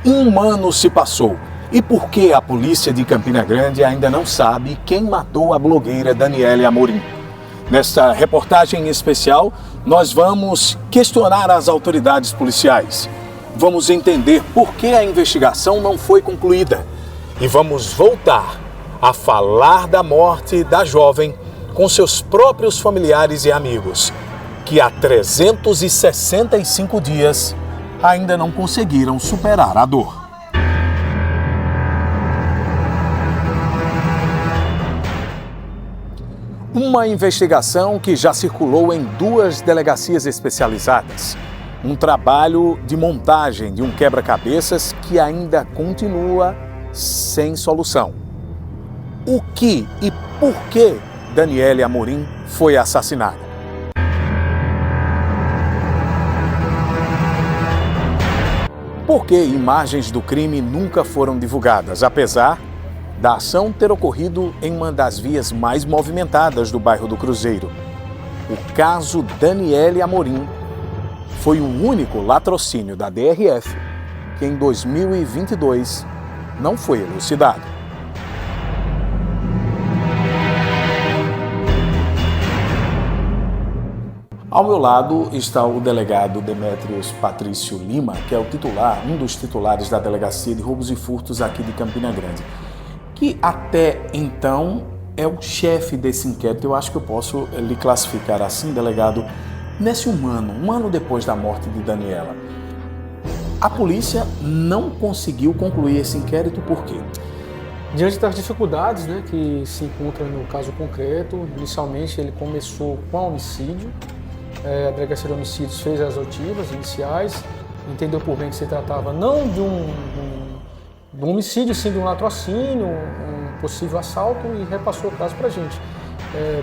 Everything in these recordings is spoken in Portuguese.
Um ano se passou. E por que a polícia de Campina Grande ainda não sabe quem matou a blogueira Daniele Amorim? Nesta reportagem especial, nós vamos questionar as autoridades policiais. Vamos entender por que a investigação não foi concluída. E vamos voltar a falar da morte da jovem com seus próprios familiares e amigos, que há 365 dias ainda não conseguiram superar a dor. Uma investigação que já circulou em 2 delegacias especializadas. Um trabalho de montagem de um quebra-cabeças que ainda continua sem solução. O que e por que Daniele Amorim foi assassinada? Por que imagens do crime nunca foram divulgadas, apesar da ação ter ocorrido em uma das vias mais movimentadas do bairro do Cruzeiro? O caso Daniele Amorim foi o único latrocínio da DRF que em 2022 não foi elucidado. Ao meu lado está o delegado Demétrios Patrício Lima, que é o titular, um dos titulares da Delegacia de Roubos e Furtos aqui de Campina Grande, que até então é o chefe desse inquérito. Eu acho que eu posso lhe classificar assim, delegado. Nesse um ano depois da morte de Daniela, a polícia não conseguiu concluir esse inquérito por quê? Diante das dificuldades, né, que se encontram no caso concreto, inicialmente ele começou com homicídio. A Delegacia de Homicídios fez as oitivas iniciais, entendeu por bem que se tratava não de um homicídio, sim de um latrocínio, um possível assalto, e repassou o caso para a gente.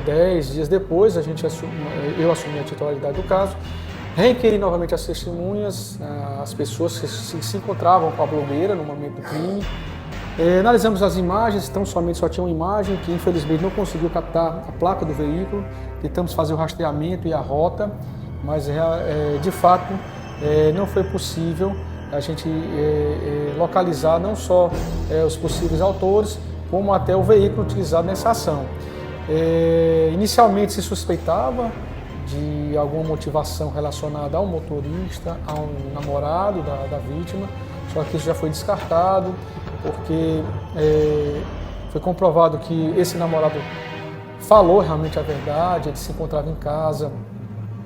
10 dias depois, eu assumi a titularidade do caso, requeri novamente as testemunhas, as pessoas que se encontravam com a blogueira no momento do crime. Analisamos as imagens, então somente só tinha uma imagem que infelizmente não conseguiu captar a placa do veículo. Tentamos fazer o rastreamento e a rota, mas de fato não foi possível a gente localizar não só os possíveis autores, como até o veículo utilizado nessa ação. Inicialmente se suspeitava de alguma motivação relacionada ao motorista, ao namorado da vítima, só que isso já foi descartado, porque foi comprovado que esse namorado falou realmente a verdade, ele se encontrava em casa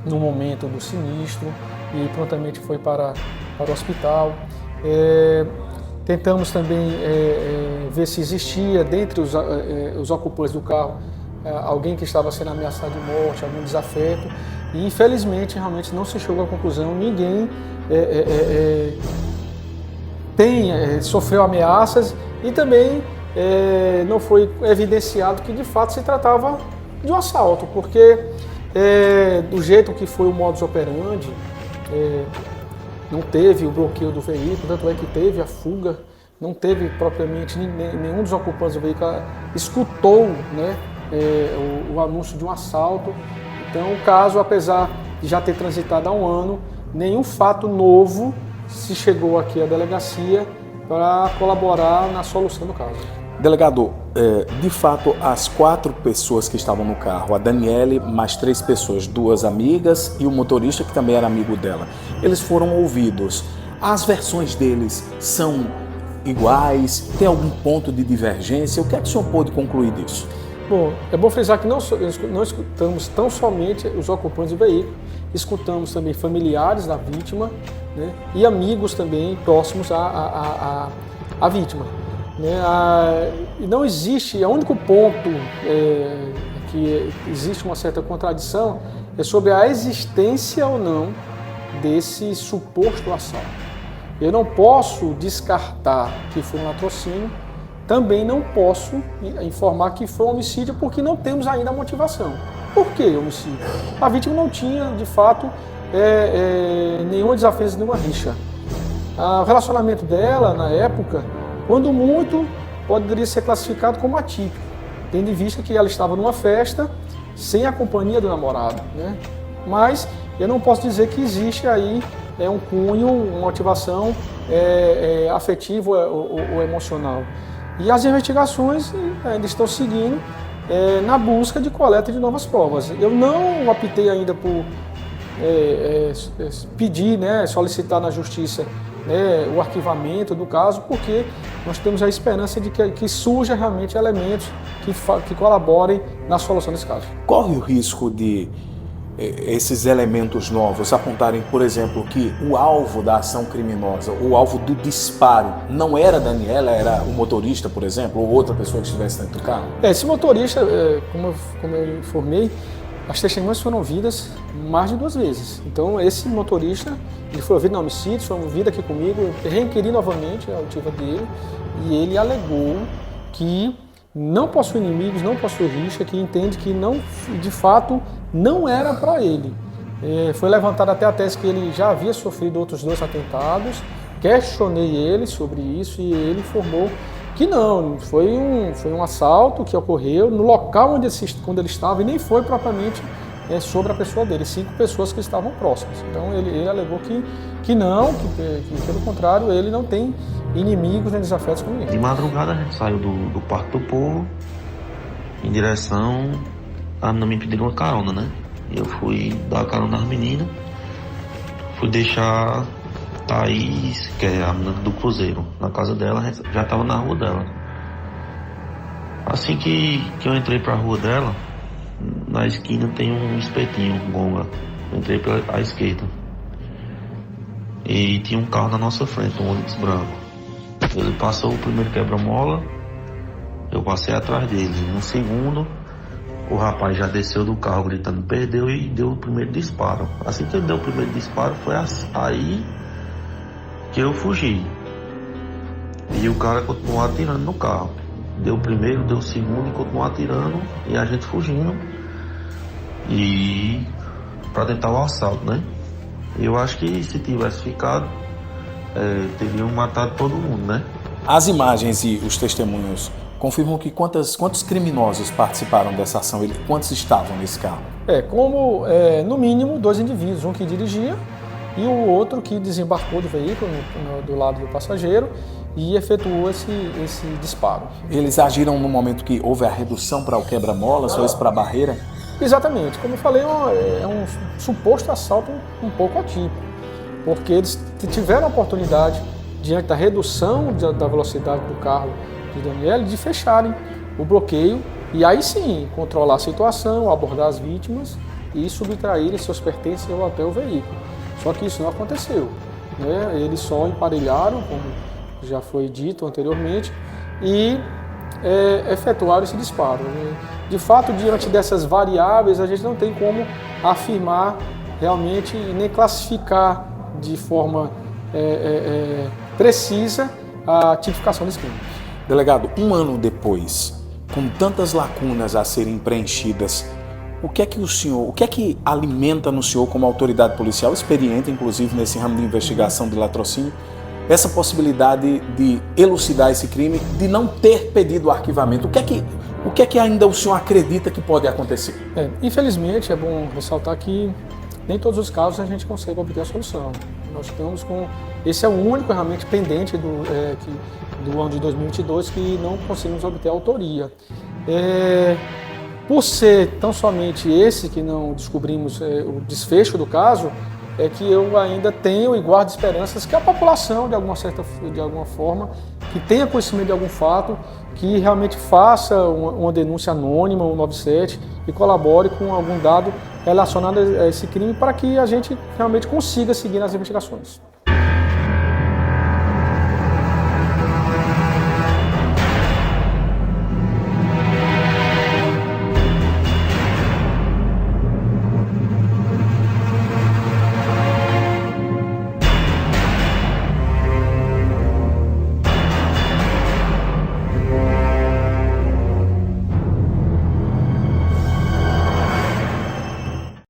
no momento do sinistro e prontamente foi para o hospital. Tentamos também ver se existia, dentre os ocupantes do carro, alguém que estava sendo ameaçado de morte, algum desafeto, e infelizmente realmente não se chegou à conclusão, ninguém sofreu ameaças e também não foi evidenciado que de fato se tratava de um assalto, porque do jeito que foi o modus operandi, não teve o bloqueio do veículo, tanto é que teve a fuga, não teve propriamente nenhum dos ocupantes do veículo escutou, né, o anúncio de um assalto. Então o caso, apesar de já ter transitado há um ano, nenhum fato novo se chegou aqui à delegacia para colaborar na solução do caso. Delegado, de fato, as 4 pessoas que estavam no carro, a Daniele, mais 3 pessoas, 2 amigas e o motorista que também era amigo dela, eles foram ouvidos. As versões deles são iguais? Tem algum ponto de divergência? O que é que o senhor pôde concluir disso? Bom, é bom frisar que não escutamos tão somente os ocupantes do veículo, escutamos também familiares da vítima, né, e amigos também próximos à vítima. E não existe, o único ponto que existe uma certa contradição é sobre a existência ou não desse suposto assalto. Eu não posso descartar que foi um latrocínio, também não posso informar que foi um homicídio porque não temos ainda a motivação. Por que homicídio? A vítima não tinha, de fato, nenhuma desavença, nenhuma rixa. O relacionamento dela, na época, quando muito, poderia ser classificado como atípico, tendo em vista que ela estava numa festa sem a companhia do namorado, né? Mas eu não posso dizer que existe aí um cunho, uma motivação afetiva ou emocional. E as investigações ainda estão seguindo na busca de coleta de novas provas. Eu não optei ainda por pedir, né, solicitar na justiça o arquivamento do caso, porque nós temos a esperança de que surja realmente elementos que colaborem na solução desse caso. Corre o risco de esses elementos novos apontarem, por exemplo, que o alvo da ação criminosa, o alvo do disparo, não era a Daniela, era o motorista, por exemplo, ou outra pessoa que estivesse dentro do carro? Esse motorista, como eu informei, as testemunhas foram ouvidas mais de 2 vezes. Então, esse motorista, ele foi ouvido no homicídio, foi ouvido aqui comigo, eu requeri novamente a oitiva dele, e ele alegou que não possui inimigos, não possui rixa, que entende que não, de fato não era para ele. Foi levantada até a tese que ele já havia sofrido outros 2 atentados, questionei ele sobre isso e ele informou que não, foi um assalto que ocorreu no local onde ele estava e nem foi propriamente sobre a pessoa dele, 5 pessoas que estavam próximas. Então ele alegou que não, que pelo contrário, ele não tem inimigos nem desafetos com ninguém. De madrugada a gente saiu do Parque do Povo em direção, a menina me pediu uma carona, né? Eu fui dar carona às meninas, fui deixar Thaís, que é a menina do Cruzeiro, na casa dela, já estava na rua dela. Assim que eu entrei para a rua dela, na esquina tem um espetinho, um gonga. Eu entrei pela esquerda. E tinha um carro na nossa frente, um Onix branco. Ele passou o primeiro quebra-mola, eu passei atrás dele. No segundo, o rapaz já desceu do carro gritando, perdeu, e deu o primeiro disparo. Assim que ele deu o primeiro disparo, foi aí que eu fugi. E o cara continuou atirando no carro. Deu o primeiro, deu o segundo e continuou atirando, e a gente fugindo. E para tentar o assalto, né? Eu acho que se tivesse ficado, teriam matado todo mundo, né? As imagens e os testemunhos confirmam que quantos criminosos participaram dessa ação? Quantos estavam nesse carro? No mínimo 2 indivíduos, um que dirigia e o outro que desembarcou do veículo do lado do passageiro e efetuou esse disparo. Eles agiram no momento que houve a redução para o quebra-molas, ou isso para a barreira? Exatamente. Como eu falei, é um suposto assalto um pouco atípico, porque eles tiveram a oportunidade, diante da redução da velocidade do carro de Daniela, de fecharem o bloqueio e aí sim controlar a situação, abordar as vítimas e subtraírem seus pertences até o veículo. Só que isso não aconteceu, né? Eles só emparelharam, como já foi dito anteriormente, e efetuaram esse disparo. De fato, diante dessas variáveis, a gente não tem como afirmar realmente e nem classificar de forma precisa a tipificação desse crime. Delegado, 1 ano depois, com tantas lacunas a serem preenchidas, o que é que alimenta no senhor, como autoridade policial, experiente inclusive nesse ramo de investigação de latrocínio, essa possibilidade de elucidar esse crime, de não ter pedido o arquivamento? O que é que ainda o senhor acredita que pode acontecer? Infelizmente, é bom ressaltar que nem todos os casos a gente consegue obter a solução. Nós estamos com... Esse é o único realmente pendente do ano de 2022 que não conseguimos obter a autoria. Por ser tão somente esse que não descobrimos o desfecho do caso, é que eu ainda tenho e guardo esperanças que a população, de alguma forma, que tenha conhecimento de algum fato, que realmente faça uma denúncia anônima, 197, e colabore com algum dado relacionado a esse crime para que a gente realmente consiga seguir nas investigações.